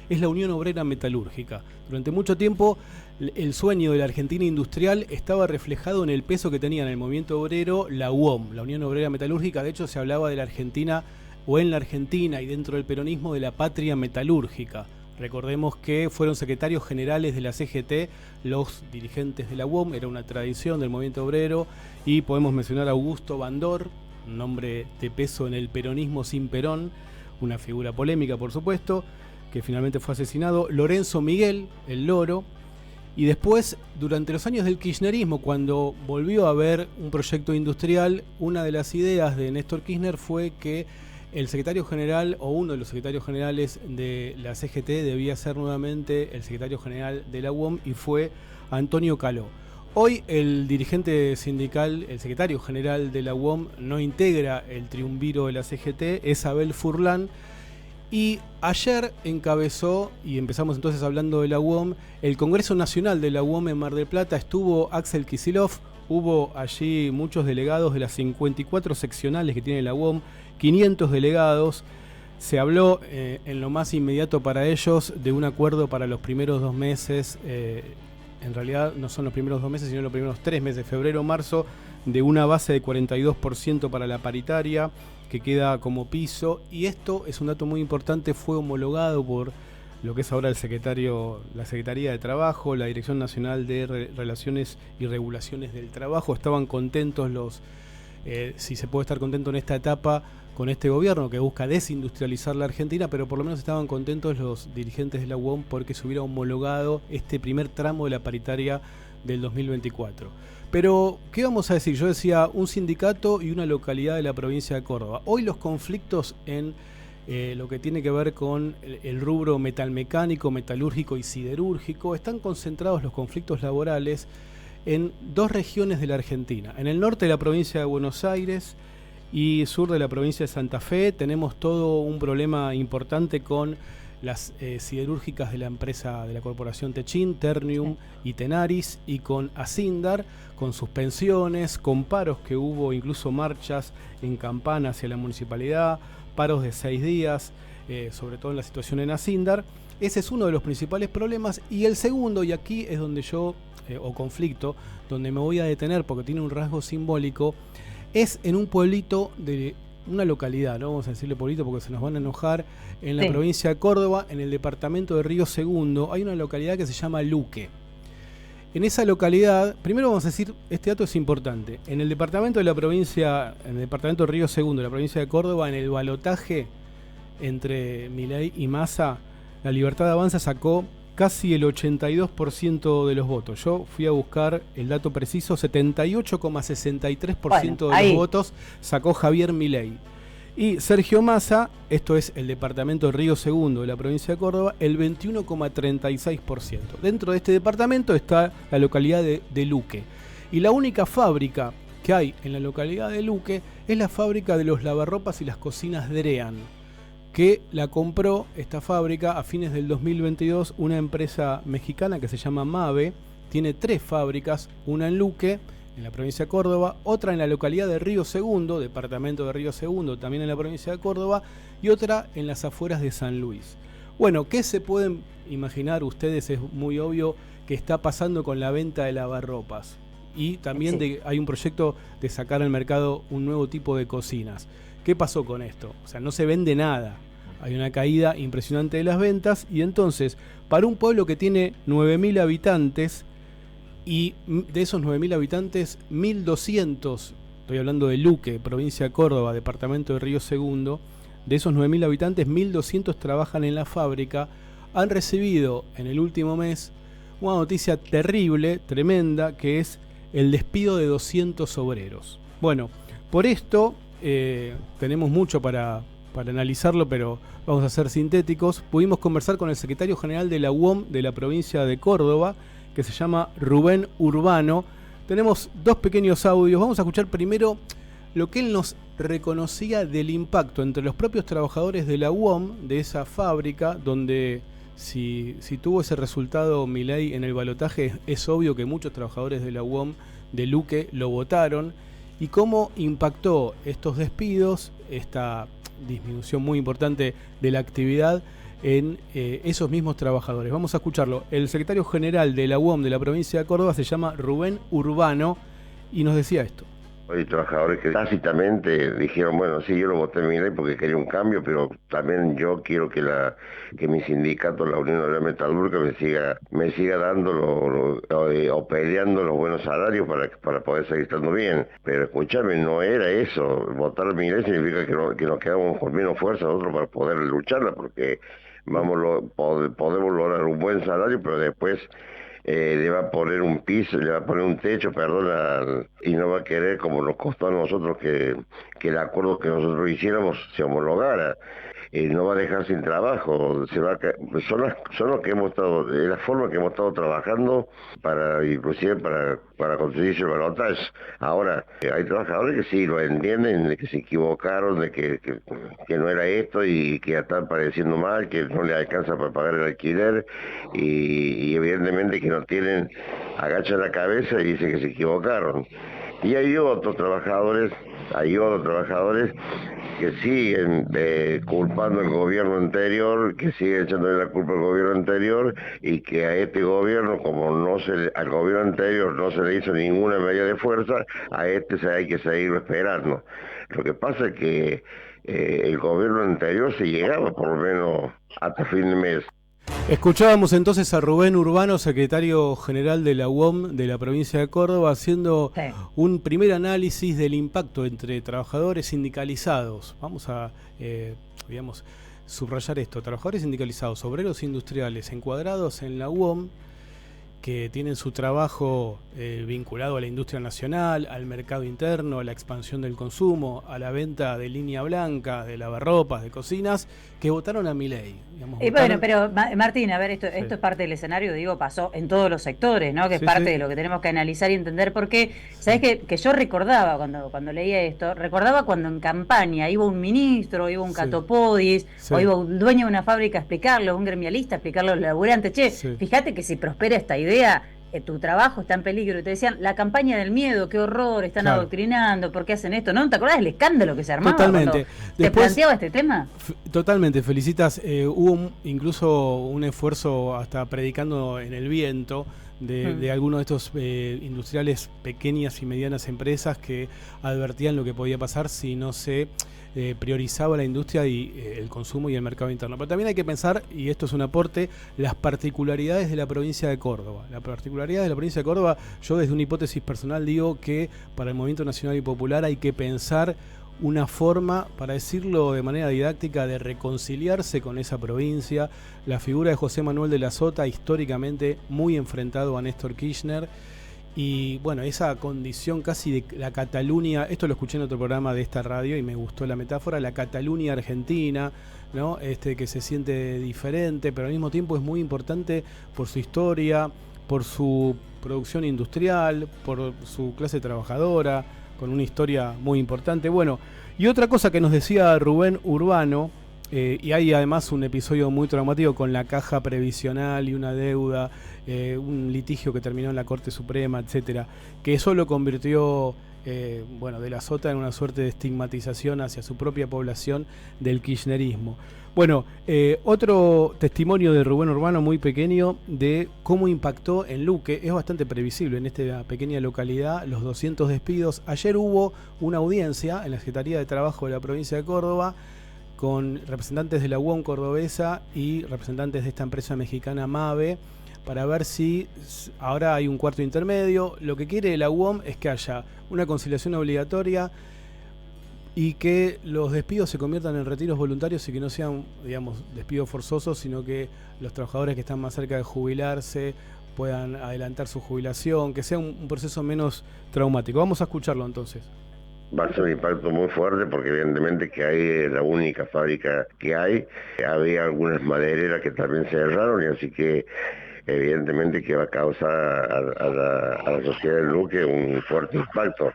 es la Unión Obrera Metalúrgica. Durante mucho tiempo el sueño de la Argentina industrial estaba reflejado en el peso que tenía en el movimiento obrero la UOM, la Unión Obrera Metalúrgica. De hecho, se hablaba de la Argentina, o en la Argentina y dentro del peronismo, de la patria metalúrgica. Recordemos que fueron secretarios generales de la CGT los dirigentes de la UOM, era una tradición del movimiento obrero, y podemos mencionar a Augusto Bandor, un nombre de peso en el peronismo sin Perón, una figura polémica por supuesto, que finalmente fue asesinado, Lorenzo Miguel, el Loro, y después, durante los años del kirchnerismo, cuando volvió a haber un proyecto industrial, una de las ideas de Néstor Kirchner fue que el secretario general, o uno de los secretarios generales de la CGT, debía ser nuevamente el secretario general de la UOM, y fue Antonio Caló. Hoy el dirigente sindical, el secretario general de la UOM, no integra el triunviro de la CGT, es Abel Furlan, y ayer encabezó, y empezamos entonces hablando de la UOM, el Congreso Nacional de la UOM en Mar del Plata. Estuvo Axel Kicillof, hubo allí muchos delegados de las 54 seccionales que tiene la UOM, 500 delegados. Se habló en lo más inmediato para ellos de un acuerdo para los primeros 2 meses, en realidad no son los primeros 2 meses, sino los primeros 3 meses, febrero, marzo, de una base de 42% para la paritaria, que queda como piso, y esto es un dato muy importante, fue homologado por lo que es ahora la Secretaría de Trabajo, la Dirección Nacional de Relaciones y Regulaciones del Trabajo. Estaban contentos si se puede estar contento en esta etapa con este gobierno que busca desindustrializar la Argentina, pero por lo menos estaban contentos los dirigentes de la UOM porque se hubiera homologado este primer tramo de la paritaria del 2024. Pero, ¿qué vamos a decir? Yo decía, un sindicato y una localidad de la provincia de Córdoba. Hoy los conflictos en lo que tiene que ver con el rubro metalmecánico, metalúrgico y siderúrgico, están concentrados los conflictos laborales en 2 regiones de la Argentina. En el norte de la provincia de Buenos Aires y sur de la provincia de Santa Fe tenemos todo un problema importante con las siderúrgicas de la empresa de la corporación Techin, Ternium y Tenaris, y con Asindar, con suspensiones, con paros que hubo, incluso marchas en Campana hacia la municipalidad, paros de 6 días, sobre todo en la situación en Asindar. Ese es uno de los principales problemas. Y el segundo, y aquí es donde o conflicto, donde me voy a detener porque tiene un rasgo simbólico, es en un pueblito de una localidad, no vamos a decirle pueblito porque se nos van a enojar, en la provincia de Córdoba, en el departamento de Río Segundo, hay una localidad que se llama Luque. En esa localidad, primero vamos a decir, este dato es importante, en el departamento de Río Segundo, la provincia de Córdoba, en el balotaje entre Milei y Massa, la Libertad Avanza sacó casi el 82% de los votos. Yo fui a buscar el dato preciso, 78,63% de los votos sacó Javier Milei. Y Sergio Massa, esto es el departamento de Río Segundo de la provincia de Córdoba, el 21,36%. Dentro de este departamento está la localidad de Luque. Y la única fábrica que hay en la localidad de Luque es la fábrica de los lavarropas y las cocinas Drean, que la compró esta fábrica a fines del 2022 una empresa mexicana que se llama Mave. Tiene 3 fábricas, una en Luque, en la provincia de Córdoba, otra en la localidad de Río Segundo, departamento de Río Segundo, también en la provincia de Córdoba, y otra en las afueras de San Luis. Bueno, ¿qué se pueden imaginar ustedes? Es muy obvio que está pasando con la venta de lavarropas. Y también hay un proyecto de sacar al mercado un nuevo tipo de cocinas. ¿Qué pasó con esto? O sea, no se vende nada. Hay una caída impresionante de las ventas, y entonces, para un pueblo que tiene 9.000 habitantes, y de esos 9.000 habitantes, 1.200, estoy hablando de Luque, provincia de Córdoba, departamento de Río Segundo, de esos 9.000 habitantes, 1.200 trabajan en la fábrica, han recibido en el último mes una noticia terrible, tremenda, que es el despido de 200 obreros. Bueno, por esto tenemos mucho para analizarlo, pero vamos a ser sintéticos. Pudimos conversar con el secretario general de la UOM de la provincia de Córdoba, que se llama Rubén Urbano. Tenemos 2 pequeños audios. Vamos a escuchar primero lo que él nos reconocía del impacto entre los propios trabajadores de la UOM, de esa fábrica, donde si tuvo ese resultado Milei en el balotaje, es obvio que muchos trabajadores de la UOM de Luque lo votaron, y cómo impactó estos despidos, esta disminución muy importante de la actividad en esos mismos trabajadores. Vamos a escucharlo. El secretario general de la UOM de la provincia de Córdoba se llama Rubén Urbano y nos decía esto. Hay trabajadores que tácitamente dijeron, bueno, sí, yo lo voté en mi ley porque quería un cambio, pero también yo quiero que mi sindicato, la Unión Obrera Metalúrgica, me siga dando o peleando los buenos salarios para poder seguir estando bien. Pero escúchame, no era eso. Votar mi ley significa que nos quedamos con menos fuerza nosotros para poder lucharla, porque podemos lograr un buen salario, pero después le va a poner un piso, le va a poner un techo, perdón, y no va a querer, como nos costó a nosotros que el acuerdo que nosotros hiciéramos se homologara. No va a dejar sin trabajo, son los que hemos estado, es la forma que hemos estado trabajando inclusive para conseguir el balotaje. Ahora, hay trabajadores que sí lo entienden, de que se equivocaron, que no era esto y que ya están padeciendo mal, que no le alcanza para pagar el alquiler y evidentemente que no tienen, agachan la cabeza y dicen que se equivocaron. Y hay otros trabajadores que siguen culpando al gobierno anterior, que siguen echándole la culpa al gobierno anterior y que a este gobierno, como al gobierno anterior no se le hizo ninguna medida de fuerza, a hay que seguir esperando. Lo que pasa es que el gobierno anterior se llegaba por lo menos hasta fin de mes. Escuchábamos entonces a Rubén Urbano, secretario general de la UOM de la provincia de Córdoba, haciendo un primer análisis del impacto entre trabajadores sindicalizados. Vamos a, subrayar esto. Trabajadores sindicalizados, obreros industriales, encuadrados en la UOM, que tienen su trabajo vinculado a la industria nacional, al mercado interno, a la expansión del consumo, a la venta de línea blanca, de lavarropas, de cocinas, que votaron a Milei. Bueno, pero Martín, a ver, esto es parte del escenario, digo, pasó en todos los sectores, ¿no? Que es parte de lo que tenemos que analizar y entender, porque, ¿sabés que yo recordaba cuando leía esto, recordaba cuando en campaña iba un ministro, iba un catopodis, o iba un dueño de una fábrica a explicarlo, un gremialista a explicarlo a los laburantes, fíjate que si prospera esta idea, tu trabajo está en peligro, y te decían, la campaña del miedo, qué horror, están adoctrinando, ¿por qué hacen esto? ¿No te acordás del escándalo que se armaba Totalmente. cuando te planteaba este tema? Totalmente, felicitas. Hubo incluso un esfuerzo hasta predicando en el viento de algunos de estos industriales, pequeñas y medianas empresas que advertían lo que podía pasar si no se priorizaba la industria y el consumo y el mercado interno. Pero también hay que pensar, y esto es un aporte, las particularidades de la provincia de Córdoba. La particularidad de la provincia de Córdoba, yo desde una hipótesis personal digo que para el Movimiento Nacional y Popular hay que pensar una forma, para decirlo de manera didáctica, de reconciliarse con esa provincia. La figura de José Manuel de la Sota, históricamente muy enfrentado a Néstor Kirchner, y bueno, esa condición casi de la Cataluña, esto lo escuché en otro programa de esta radio y me gustó la metáfora, la Cataluña argentina, ¿no? Que se siente diferente, pero al mismo tiempo es muy importante por su historia, por su producción industrial, por su clase trabajadora, con una historia muy importante. Bueno, y otra cosa que nos decía Rubén Urbano, y hay además un episodio muy traumático con la caja previsional y una deuda, un litigio que terminó en la Corte Suprema, etcétera, que eso lo convirtió de la Sota en una suerte de estigmatización hacia su propia población del kirchnerismo. Bueno, otro testimonio de Rubén Urbano muy pequeño de cómo impactó en Luque. Es bastante previsible en esta pequeña localidad los 200 despidos. Ayer hubo una audiencia en la Secretaría de Trabajo de la provincia de Córdoba con representantes de la UOM cordobesa y representantes de esta empresa mexicana MAVE, para ver si ahora hay un cuarto intermedio. Lo que quiere la UOM es que haya una conciliación obligatoria y que los despidos se conviertan en retiros voluntarios y que no sean, digamos, despidos forzosos, sino que los trabajadores que están más cerca de jubilarse puedan adelantar su jubilación, que sea un proceso menos traumático. Vamos a escucharlo entonces. Va a ser un impacto muy fuerte porque evidentemente que ahí es la única fábrica que hay. Había algunas madereras que también se cerraron y así que evidentemente que va a causar a la sociedad de Luque un fuerte impacto.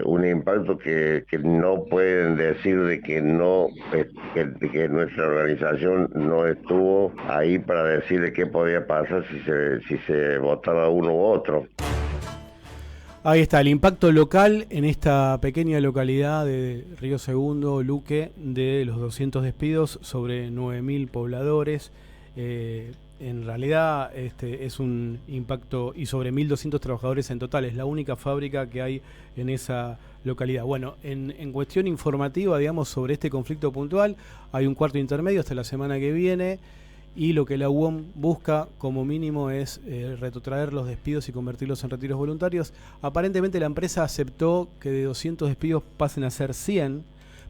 Un impacto que no pueden decir de que no, que nuestra organización no estuvo ahí para decirle qué podía pasar si se votaba uno u otro. Ahí está, el impacto local en esta pequeña localidad de Río Segundo, Luque, de los 200 despidos sobre 9.000 pobladores. En realidad es un impacto, y sobre 1.200 trabajadores en total. Es la única fábrica que hay en esa localidad. Bueno, en cuestión informativa, digamos, sobre este conflicto puntual, hay un cuarto intermedio hasta la semana que viene. Y lo que la UOM busca como mínimo es retrotraer los despidos y convertirlos en retiros voluntarios. Aparentemente la empresa aceptó que de 200 despidos pasen a ser 100.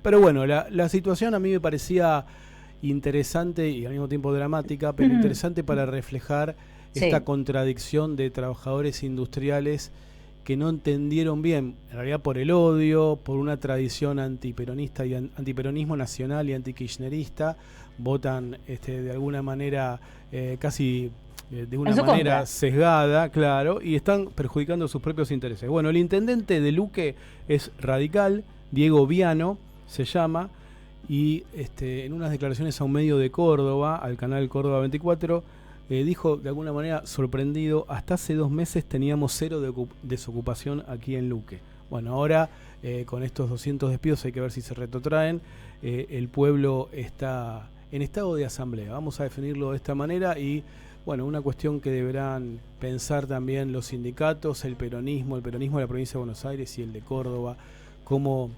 Pero bueno, la situación a mí me parecía interesante y al mismo tiempo dramática, pero interesante para reflejar esta contradicción de trabajadores industriales que no entendieron bien, en realidad por el odio, por una tradición antiperonista y antiperonismo nacional y antikirchnerista, votan de alguna manera casi de una manera sesgada, claro, y están perjudicando sus propios intereses. Bueno, el intendente de Luque es radical, Diego Viano se llama, y en unas declaraciones a un medio de Córdoba, al canal Córdoba 24, dijo de alguna manera sorprendido: hasta hace 2 meses teníamos 0 de desocupación aquí en Luque. Bueno, ahora con estos 200 despidos hay que ver si se retrotraen. El pueblo está en estado de asamblea, vamos a definirlo de esta manera, y bueno, una cuestión que deberán pensar también los sindicatos, el peronismo de la provincia de Buenos Aires y el de Córdoba, cómo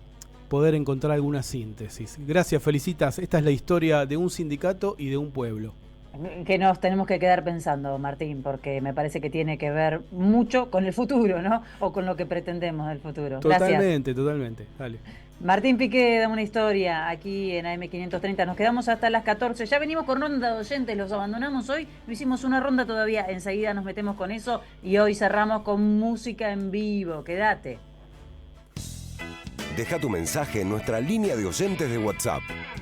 poder encontrar alguna síntesis. Gracias, Felicitas. Esta es la historia de un sindicato y de un pueblo. Que nos tenemos que quedar pensando, Martín, porque me parece que tiene que ver mucho con el futuro, ¿no? O con lo que pretendemos del futuro. Totalmente, totalmente. Dale. Martín Piqué, Dame una Historia, aquí en AM530. Nos quedamos hasta las 14. Ya venimos con ronda de oyentes, los abandonamos hoy. No hicimos una ronda todavía, enseguida nos metemos con eso. Y hoy cerramos con música en vivo. Quédate. Deja tu mensaje en nuestra línea de oyentes de WhatsApp.